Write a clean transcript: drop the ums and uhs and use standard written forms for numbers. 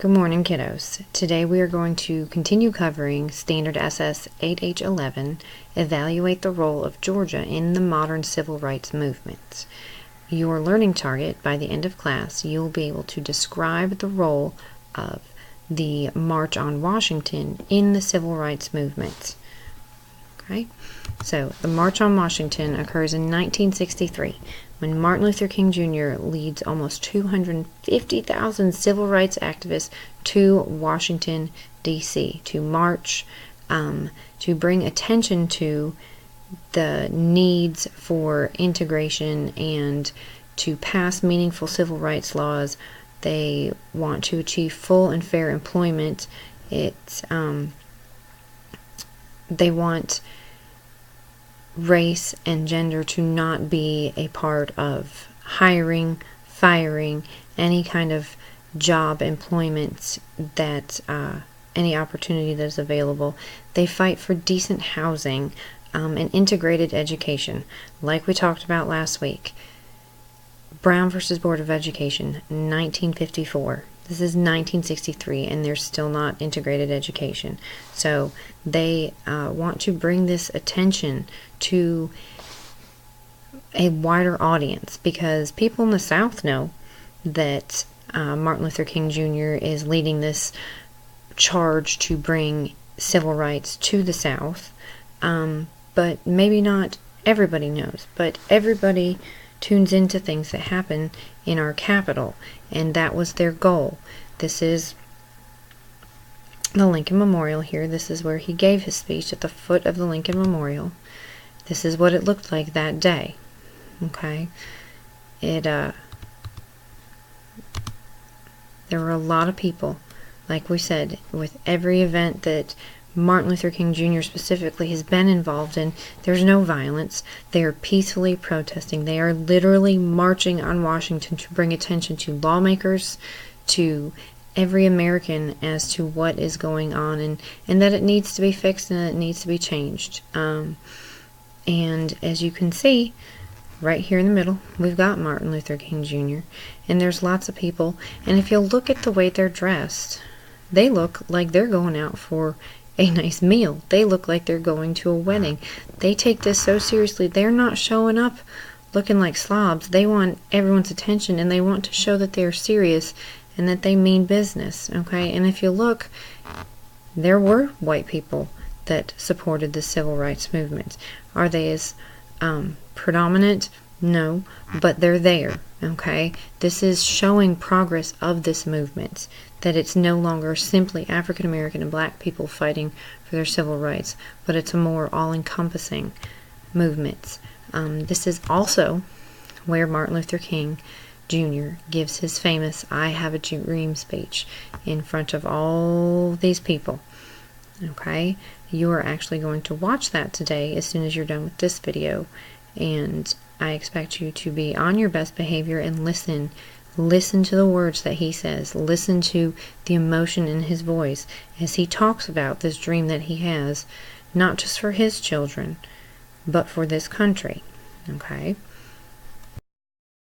Good morning, kiddos. Today we are going to continue covering Standard SS 8H11, Evaluate the Role of Georgia in the Modern Civil Rights Movement. Your learning target, by the end of class, you'll be able to describe the role of the March on Washington in the Civil Rights Movement. Okay, so the March on Washington occurs in 1963 when Martin Luther King Jr. leads almost 250,000 civil rights activists to Washington, D.C. to march, to bring attention to the needs for integration and to pass meaningful civil rights laws. They want to achieve full and fair employment. They want race and gender to not be a part of hiring, firing, any kind of job employment that any opportunity that is available. They fight for decent housing and integrated education, like we talked about last week. Brown versus Board of Education, 1954. This is 1963, and there's still not integrated education. So they want to bring this attention to a wider audience, because people in the South know that Martin Luther King Jr. is leading this charge to bring civil rights to the South, but maybe not everybody knows, but everybody tunes into things that happen in our capital, and that was their goal. This is the Lincoln Memorial here. This is where he gave his speech, at the foot of the Lincoln Memorial. This is what it looked like that day. Okay, there were a lot of people, like we said, with every event that Martin Luther King Jr. specifically has been involved in. There's no violence. They are peacefully protesting. They are literally marching on Washington to bring attention to lawmakers, to every American, as to what is going on, and that it needs to be fixed and that it needs to be changed. And as you can see, right here in the middle, we've got Martin Luther King Jr. And there's lots of people. And if you'll look at the way they're dressed, they look like they're going out for a nice meal. They look like they're going to a wedding. They take this so seriously. They're not showing up looking like slobs. They want everyone's attention, and they want to show that they're serious and that they mean business. Okay, and if you look, there were white people that supported the civil rights movement. Are they as predominant? No, but they're there. Okay, this is showing progress of this movement, that it's no longer simply African American and black people fighting for their civil rights, but it's a more all-encompassing movement. This is also where Martin Luther King Jr. gives his famous "I Have a Dream" speech in front of all these people. Okay, you are actually going to watch that today as soon as you're done with this video, and I expect you to be on your best behavior and listen to the words that he says. Listen to the emotion in his voice as he talks about this dream that he has, not just for his children, but for this country. Okay,